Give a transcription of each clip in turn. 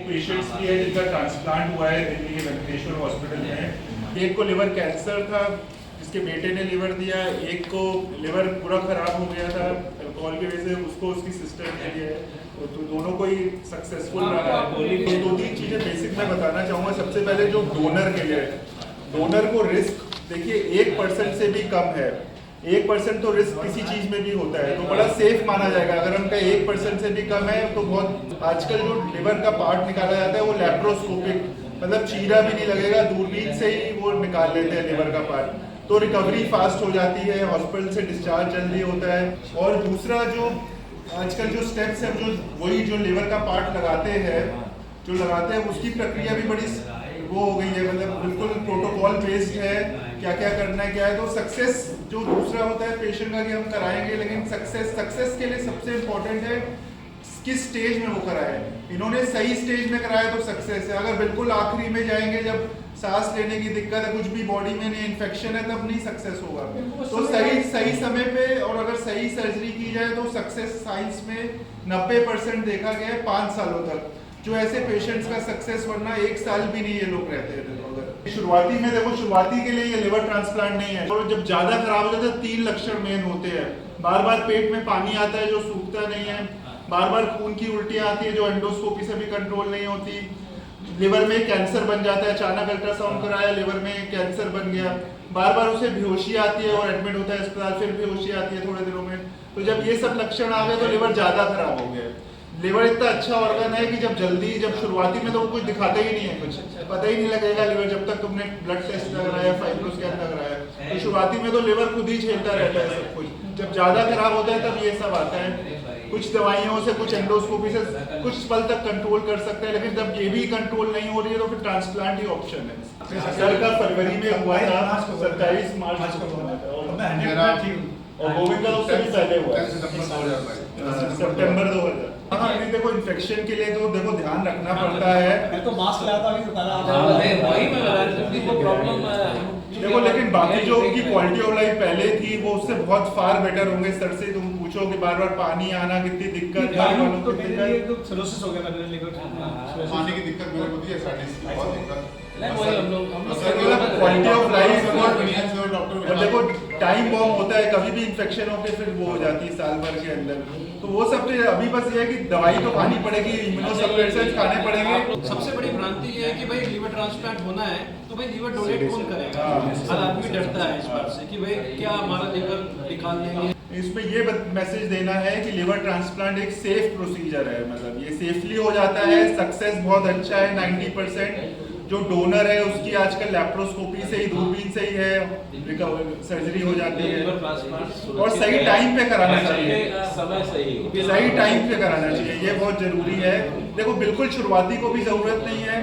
Patients भी है जिनका ट्रांसप्लांट हुआ है दिल्ली के वेंकटेश्वर हॉस्पिटल में। एक को लिवर कैंसर था जिसके बेटे ने लिवर दिया, एक को लिवर पूरा खराब हो गया था अल्कोहल की वजह से, उसको उसकी सिस्टर ने दिया है। तो दोनों को ही सक्सेसफुल रहा है। तो दो तीन चीज़ें बेसिक मैं बताना चाहूँगा। सबसे पहले जो डोनर के लिए, डोनर को रिस्क देखिए 1% से भी कम है। 1% तो रिस्क किसी चीज में भी होता है, तो बड़ा सेफ माना जाएगा। अगर उनका 1% से भी कम है तो बहुत, आजकल जो लिवर का पार्ट निकाला जाता है वो लैप्रोस्कोपिक, मतलब चीरा भी नहीं लगेगा, दूरबीन से ही वो निकाल लेते हैं लिवर का पार्ट, तो रिकवरी फास्ट हो जाती है, हॉस्पिटल से डिस्चार्ज जल्दी होता है। और दूसरा जो आजकल जो स्टेप्स है, जो वही जो लिवर का पार्ट लगाते हैं उसकी प्रक्रिया भी बड़ी वो हो गई है, मतलब बिल्कुल प्रोटोकॉल बेस्ड है, क्या क्या करना है क्या है। तो सक्सेस जो दूसरा होता है पेशेंट का कि हम कराएंगे, लेकिन सक्सेस के लिए सबसे इम्पोर्टेंट है किस स्टेज में वो कराए। इन्होंने सही स्टेज में कराया तो सक्सेस है। अगर बिल्कुल आखिरी में जाएंगे, जब सांस लेने की दिक्कत है, कुछ भी बॉडी में नहीं, इन्फेक्शन है, तब नहीं सक्सेस होगा। तो सही समय पे और अगर सही सर्जरी की जाए तो सक्सेस साइंस में 90% देखा गया है 5 सालों तक। जो ऐसे पेशेंट्स का सक्सेस वरना 1 साल भी नहीं ये लोग रहते हैं। शुरुआती में देखो, शुरुआती के लिए ये लिवर ट्रांसप्लांट नहीं है। और जब ज्यादा खराब हो जाता है 3 लक्षण मेन होते हैं। बार बार पेट में पानी आता है जो सूखता नहीं है, बार बार खून की उल्टियां आती है जो एंडोस्कोपी से भी कंट्रोल नहीं होती, लिवर में कैंसर बन जाता है, अचानक अल्ट्रासाउंड कराया लिवर में कैंसर बन गया, बार बार उसे बेहोशी आती है और एडमिट होता है अस्पताल, फिर बेहोशी आती है थोड़े दिनों में। तो जब ये सब लक्षण आ गए तो लिवर ज्यादा खराब हो गया। लिवर इतना अच्छा ऑर्गन है कि जब शुरुआती में तो कुछ दिखाते ही नहीं है, कुछ पता ही नहीं लगेगा लिवर, जब तक तुमने ब्लड टेस्ट लगाया, फाइब्रो स्कैन लगाया। तो शुरुआती में तो लिवर खुद ही झेलता रहता है सब कुछ। जब ज्यादा खराब होता है तब ये सब आता है। कुछ दवाइयों से, कुछ एंडोस्कोपी से कुछ पल तक कंट्रोल कर सकते हैं, लेकिन जब ये भी कंट्रोल नहीं हो रही है तो फिर ट्रांसप्लांट ही ऑप्शन है। सर का फरवरी में हुआ था, 27 मार्च को हुआ था, और गोविंद का उससे भी पहले हुआ है, सितंबर 2000। हाँ, नहीं देखो इन्फेक्शन के लिए तो देखो ध्यान रखना पड़ता है। मैं तो मास्क लगाता हूँ देखो, लेकिन बाकी जो उनकी क्वालिटी ऑफ लाइफ पहले थी वो उससे बहुत फार बेटर होंगे। सर से तुम पूछो कि बार बार पानी आना कितनी दिक्कत है, तो मेरे लिए तो सिरोसिस हो गया मेरे लिवर में, पानी की दिक्कत मेरे को थी, एसाइटिस की बहुत दिक्कत। क्वालिटी ऑफ लाइफ और देखो टाइम बॉम्ब होता है, कभी भी इन्फेक्शन होकर फिर वो हो जाती है साल भर के अंदर। तो वो सब तो अभी बस ये है कि दवाई तो खानी पड़ेगी, इम्यूनोसप्रेसेंट्स खाने पड़ेंगे। सबसे बड़ी भ्रांति ये है कि भाई लिवर ट्रांसप्लांट होना है तो भाई लिवर डोनेट कौन करेगा। हर आदमी डरता है इस बात से कि भाई क्या हमारा लिवर निकाल देंगे। इसमें ये मैसेज देना है कि लिवर ट्रांसप्लांट एक सेफ प्रोसीजर है, मतलब ये सेफली हो जाता है, सक्सेस बहुत अच्छा है 90%। जो डोनर है उसकी आजकल लैप्रोस्कोपी से ही, दूरबीन से ही है सर्जरी हो जाती है, और सही टाइम पे कराना चाहिए, सही टाइम पे कराना चाहिए, ये बहुत जरूरी है। देखो बिल्कुल शुरुआती को भी जरूरत नहीं है,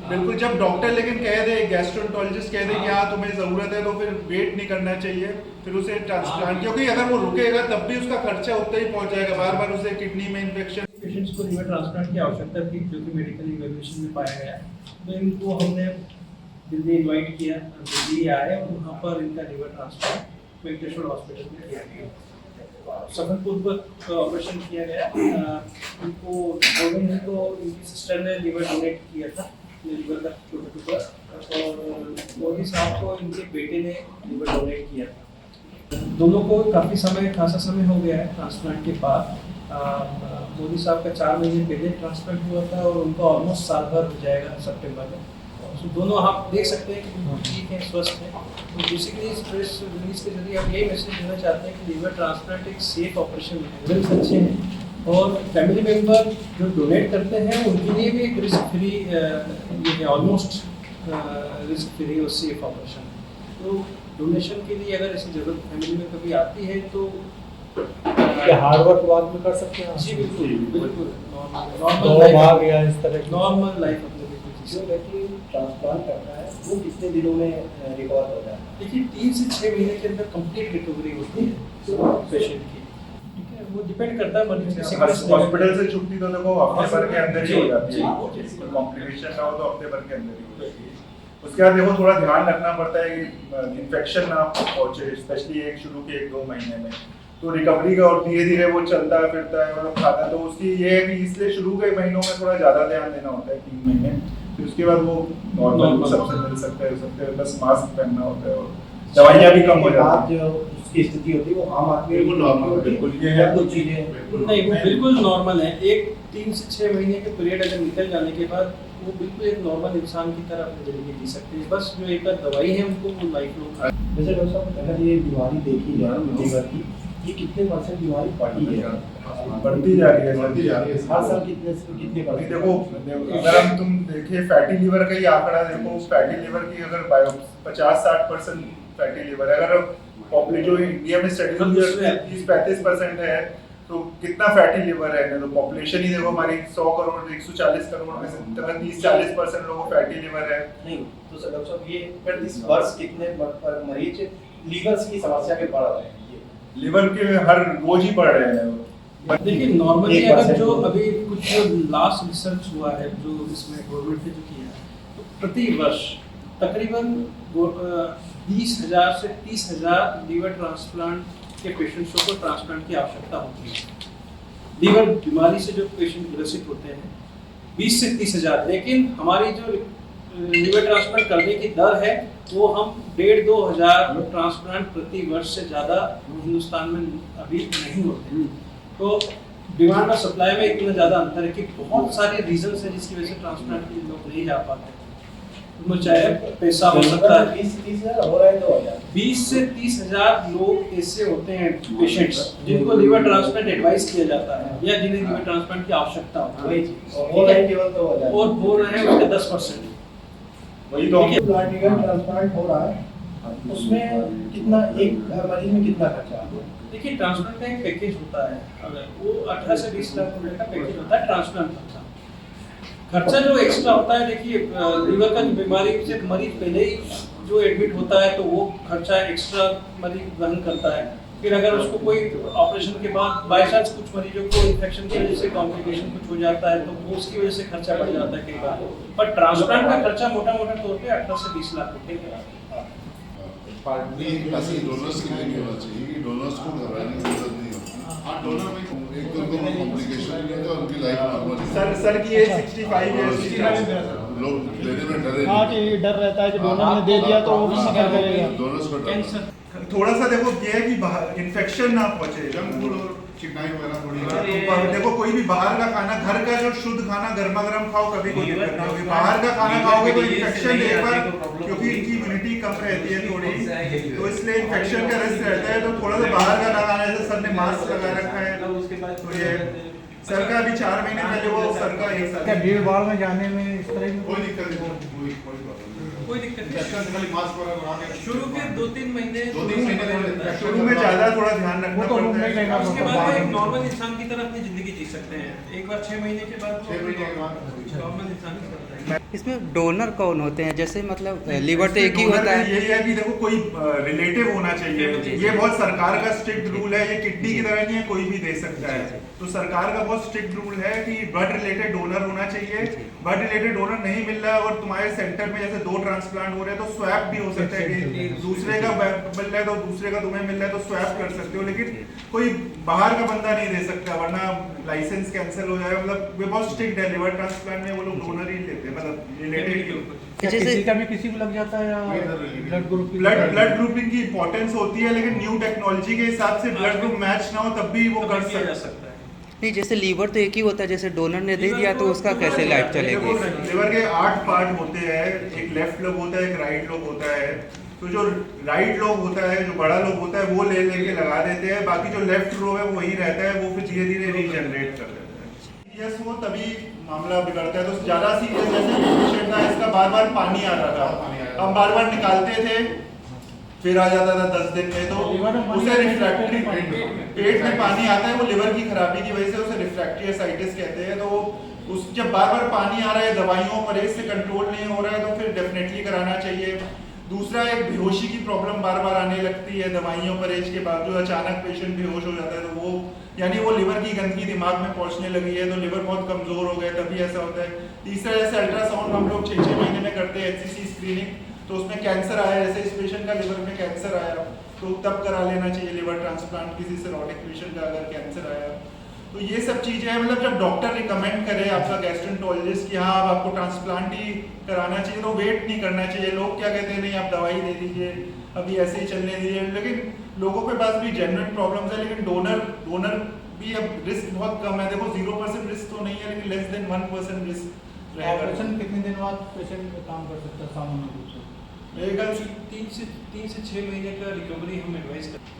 बिल्कुल जब डॉक्टर लेकिन कह दे, गैस्ट्रोएंटरोलॉजिस्ट कह दे कि हाँ तुम्हें जरूरत है, तो फिर वेट नहीं करना चाहिए, फिर उसे ट्रांसप्लांट, क्योंकि अगर वो रुकेगा तब भी उसका खर्चा उतना ही पहुंच जाएगा, बार बार उसे किडनी में इन्फेक्शन। पेशेंट्स को लिवर ट्रांसप्लांट की आवश्यकता थी जो कि मेडिकल इवैल्यूएशन में पाया गया, तो इनको हमने दिल्ली इनवाइट किया, दिल्ली आए और वहाँ पर इनका लिवर ट्रांसप्लांट वेंकटेश्वर हॉस्पिटल में किया गया। सफलपूर्वक ऑपरेशन किया गया। इनको इनकी सिस्टर ने लिवर डोनेट किया था, लिवर का छोटा टुकड़ा, और मोदी साहब को इनके बेटे ने लिवर डोनेट किया था। दोनों को खासा समय हो गया है ट्रांसप्लांट के बाद। मोदी साहब का 4 महीने पहले ट्रांसप्लांट हुआ था और उनका ऑलमोस्ट साल भर हो जाएगा सितंबर में। तो दोनों आप देख सकते हैं कि ठीक है, स्वस्थ हैं। तो बेसिकली इस प्रेस रिलीज के जरिए हम यही मैसेज देना चाहते हैं कि लिवर ट्रांसप्लांट एक सेफ ऑपरेशन है, रिजल्ट अच्छे हैं, और फैमिली मेम्बर जो डोनेट करते हैं उनके लिए भी एक रिस्क फ्री, ये ऑलमोस्ट रिस्क फ्री और सेफ ऑपरेशन है। तो डोनेशन के लिए अगर ऐसी जरूरत फैमिली में कभी आती है तो क्या हार्ड वर्क बाद में कर सकते हैं? जी बिल्कुल नॉर्मल लाइफ अपने जो व्यक्ति ट्रांसप्लांट करता है वो कितने दिनों में रिकवर होता है? देखिए 3 से 6 महीने के अंदर कंप्लीट रिकवरी होती है पेशेंट की, ठीक है। वो डिपेंड करता है मरीज के हॉस्पिटल से छुट्टी तो देखो हफ्ते भर के अंदर ही हो जाती है, कॉम्प्लिकेशन ना हो तो हफ्ते भर के अंदर ही हो जाती है। उसके बाद देखो थोड़ा ध्यान रखना पड़ता है कि इन्फेक्शन ना पहुंचे, स्पेशली शुरू के 1-2 महीने में। तो रिकवरी का और धीरे धीरे वो चलता है फिरता है मतलब खाता है। तो उसकी ये है कि इसलिए शुरू के महीनों में थोड़ा ज़्यादा ध्यान देना होता है 3 महीने, फिर उसके बाद वो नॉर्मल सबसे मिल सकता है, बस मास्क पहनना होता है और दवाइयाँ भी कम हो जाती हैं। जो उसकी स्थिति होती है वो आम आदमी बिल्कुल normal, बिल्कुल ये या है। कुछ चीजें नहीं, वो बिल्कुल नॉर्मल है। एक 3 से 6 महीने के पीरियड अगर निकल जाने के बाद वो बिल्कुल एक नॉर्मल इंसान की तरह अपनी ज़िंदगी जी सकते हैं। बस जो एक दवाई है उनको वो लाइफ लॉन्ग वैसे डॉक्टर साहब अगर ये बीमारी देखी जाए लीवर की, ये कितने % बीमारी बढ़ी है? बढ़ती जा रही है बढ़ती जा रही है। हर साल कितने अभी % देखो अगर हम तुम देखिए फैटी लीवर का ही आंकड़ा देखो, फैटी लीवर की अगर 50-60% फैटी लीवर है, अगर पॉपुलेशन जो इंडिया में स्टडी हुई है 30-35% है, तो कितना फैटी लिवर है? तो पॉपुलेशन ही देखो हमारी 100 करोड़ 140 करोड़ में से 30-40% लोगों को फैटी लिवर है। नहीं तो सर डॉक्टर साहब ये पर इस वर्ष कितने मरीज लीवर की समस्या के बढ़ रहे हैं? ये लिवर के हर रोज ही बढ़ रहे हैं। देखिए नॉर्मली 1% अगर जो अभी कुछ जो लास्ट रिसर्च हुआ है जो इसमें गवर्नमेंट ने जो किया है, तो प्रति वर्ष तकरीबन 20,000 से 30,000 लीवर ट्रांसप्लांट के पेशेंट्स को ट्रांसप्लांट की आवश्यकता होती है। लीवर बीमारी से जो पेशेंट ग्रसित होते हैं 20 से 30,000, लेकिन हमारी जो लीवर ट्रांसप्लांट करने की दर है वो हम 1,500-2 हज़ार ट्रांसप्लांट प्रति वर्ष से ज़्यादा हिंदुस्तान में अभी नहीं होते। तो डिमांड और सप्लाई में इतना ज़्यादा अंतर है कि बहुत सारे रीजंस हैं जिसकी वजह से ट्रांसप्लांट के लिए लोग नहीं जा पाते। वो चाहे पैसा हो सकता है, 20 से 30,000 हो रहा है 2,000 20 से 30,000 लोग ऐसे होते हैं पेशेंट्स जिनको लिवर ट्रांसप्लांट एडवाइस किया जाता है या जिन्हें लिवर ट्रांसप्लांट की आवश्यकता होती वही है, चीज और हो रहा है केवल 2,000 और हो रहे हैं उसके 10%। वही तो हम ब्लड लिवर ट्रांसप्लांट हो रहा है, उसमें कितना एक मरीज में कितना खर्चा आता है? देखिए ट्रांसप्लांट का एक पैकेज होता है, अगर वो 18 से 20 लाख रुपए का पैकेज होता है ट्रांसप्लांट का। खर्चा जो एक्स्ट्रा होता है, देखिए लीवर का बीमारी से मरीज पहले ही जो एडमिट होता है तो वो खर्चा एक्स्ट्रा मरीज वहन करता है। फिर अगर उसको कोई ऑपरेशन के बाद बाय चांस कुछ मरीजों को इन्फेक्शन की वजह से कॉम्प्लिकेशन कुछ हो जाता है तो वो उसकी वजह से खर्चा बढ़ जाता है कई बार। पर ट्रांसप्लांट का खर्चा मोटा तौर पे 18 से 20 लाख रुपए का है। ये ऐसे डोनर्स के लिए नहीं होना चाहिए कि डोनर्स को घबराने की जरूरत नहीं होती। हाँ डोनर में एक तो उनको कॉम्प्लिकेशन नहीं होता, उनकी लाइफ नॉर्मल सर की एज 65 है, लोग लेने में डरे हाँ कि डर रहता है कि डोनर ने दे दिया तो वो भी क्या करेगा। डोनर्स को कैंसर थोड़ा सा देखो ये है कि इन्फेक्शन ना पहुंचे, जंक फूड और चिकनाई वगैरह थोड़ी तो देखो कोई भी बाहर का खाना, घर का जो शुद्ध खाना गर्मा गर्म खाओ, कभी कोई दिक्कत नहीं होगी। बाहर का खाना खाओगे तो इन्फेक्शन एक बार, क्योंकि इनकी इम्यूनिटी कम रहती है थोड़ी, तो इसलिए इन्फेक्शन का रिस्क रहता है। तो थोड़ा सा बाहर का ना खाना, जैसे सर ने मास्क लगा रखा है तो ये सर का अभी 4 महीने पहले वो सर का 1 क्या साल भीड़ भाड़ में जाने में इस तरह की कोई दिक्कत नहीं, कोई प्रॉब्लम नहीं। कोई दिक्कत नहीं। अच्छा खाली मास्क वगैरह लगा के शुरू के 2-3 महीने 2-3 महीने थोड़े शुरू में ज्यादा थोड़ा ध्यान वो रखना तो पड़ता रूम में है। रहना उसके पड़ता बाद वो है। एक नॉर्मल इंसान की तरह अपनी जिंदगी जी सकते हैं। एक बार 6 महीने के बाद 6 महीने के बाद नॉर्मल इंसान ही करता है। इसमें डोनर कौन होते हैं? जैसे मतलब लीवर तो एक ही होता है। यही है कि देखो कोई रिलेटिव होना चाहिए। ये बहुत सरकार का स्ट्रिक्ट रूल है, ये किडनी की तरह नहीं है, कोई भी दे सकता है। तो सरकार का बहुत स्ट्रिक्ट रूल है कि ब्लड रिलेटेड डोनर होना चाहिए। ब्लड रिलेटेड डोनर नहीं मिल रहा है और तुम्हारे सेंटर में जैसे 2 ट्रांसप्लांट हो रहे हैं तो स्वैप भी हो सकता है कि दूसरे का मिल रहा है तो दूसरे का तुम्हें मिल रहा है तो स्वैप कर सकते हो, लेकिन कोई बाहर का बंदा नहीं दे सकता वरना लाइसेंस कैंसिल हो जाएगा। मतलब ये बहुत स्ट्रिक्ट है, लिवर ट्रांसप्लांट में वो लोग डोनर ही लेते हैं, मतलब रिलेटेड क्या जैसे किसी का भी किसी को लग जाता है या ब्लड ग्रुप की ब्लड ग्रुपिंग की इंपॉर्टेंस होती है, लेकिन न्यू टेक्नोलॉजी के हिसाब से ब्लड ग्रुप मैच ना हो तब भी वो कर किया जा सकते सकता है। नहीं, जैसे लीवर तो एक ही होता है, जैसे डोनर ने दे दिया तो उसका कैसे लाइफ चलेगी? लिवर के 8 पार्ट होते हैं, एक लेफ्ट लोब होता है, एक राइट लोब होता है। तो जो राइट लोब होता है, जो बड़ा लोब होता है वो ले लेके लगा देते हैं, बाकी जो लेफ्ट लोब है वो वही रहता है, वो फिर धीरे धीरे रीजनरेट कर देता है। सीरियस हो तभी मामला बिगड़ता है, तो ज्यादा सीरियस जैसे पेशेंट था, इसका बार बार पानी आ रहा था, हम बार बार निकालते थे, फिर आ जाता था 10 दिन में, तो उसे रिफ्रैक्टरी पेट में पानी आता है, वो लिवर की खराबी की वजह से उसे रिफ्रैक्टरी एसाइटिस कहते हैं। तो उस जब बार बार पानी आ रहा है, दवाइयों परहेज से कंट्रोल नहीं हो रहा है, तो फिर डेफिनेटली कराना चाहिए। दूसरा, एक बेहोशी की प्रॉब्लम बार बार आने लगती है दवाइयों परहेज के बावजूद, अचानक पेशेंट बेहोश हो जाता है, तो वो यानी वो लिवर की गंदगी दिमाग में पहुंचने लगी है, तो लिवर बहुत कमजोर हो गया तभी ऐसा होता है। तीसरा, जैसे अल्ट्रासाउंड हम लोग 6-6 महीने में करते हैं HCC स्क्रीनिंग, तो उसमें कैंसर आया, जैसे इस पेशेंट का लिवर में कैंसर आया, तो तब करा लेना चाहिए लिवर ट्रांसप्लांट किसी सिरोटिक पेशेंट का अगर कैंसर आया। तो ये सब चीज़ें हैं, मतलब जब डॉक्टर रिकमेंड करे आपका गैस्ट्रोएंटरोलॉजिस्ट कि हाँ अब आपको ट्रांसप्लांट ही कराना चाहिए तो वेट नहीं करना चाहिए। लोग क्या कहते हैं, नहीं आप दवाई दे दीजिए, अभी ऐसे ही चलने दीजिए, लेकिन लोगों के पास भी जेन्युइन प्रॉब्लम्स है, लेकिन डोनर भी अब रिस्क बहुत कम है। देखो 0% रिस्क तो नहीं है, लेकिन लेस देन 1% रिस्क रहेगा। ऑपरेशन कितने दिन बाद पेशेंट काम कर सकता है सामान्य रूप से? मेरे ख्याल से 3 से 6 महीने का रिकवरी हम एडवाइस करते हैं।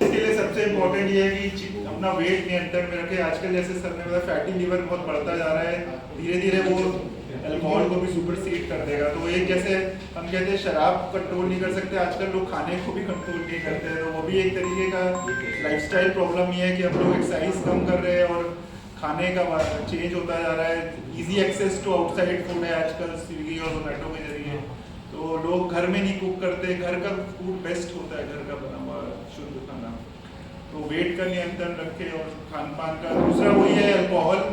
इसके लिए सबसे इम्पोर्टेंट ये है कि अपना वेट नियंत्रण में रखें। आजकल जैसे सर ने बताया फैटी लीवर बहुत बढ़ता जा रहा है, धीरे धीरे वो अल्कोहल को भी सुपरसीड कर देगा। तो एक जैसे हम कहते हैं शराब कंट्रोल नहीं कर सकते, आजकल लोग खाने को भी कंट्रोल नहीं करते हैं, तो वो भी एक तरीके का लाइफस्टाइल प्रॉब्लम ये है कि हम लोग एक्सरसाइज कम कर रहे हैं और खाने का चेंज होता जा रहा है। Easy access to outside food है आजकल स्विगी और जोमेटो के जरिए, तो लोग घर में नहीं कुक करते। घर का फूड बेस्ट होता है, घर का बना हुआ शुद्ध खाना। तो वेट का नियंत्रण रखें और खान पान का। दूसरा वही है अल्कोहल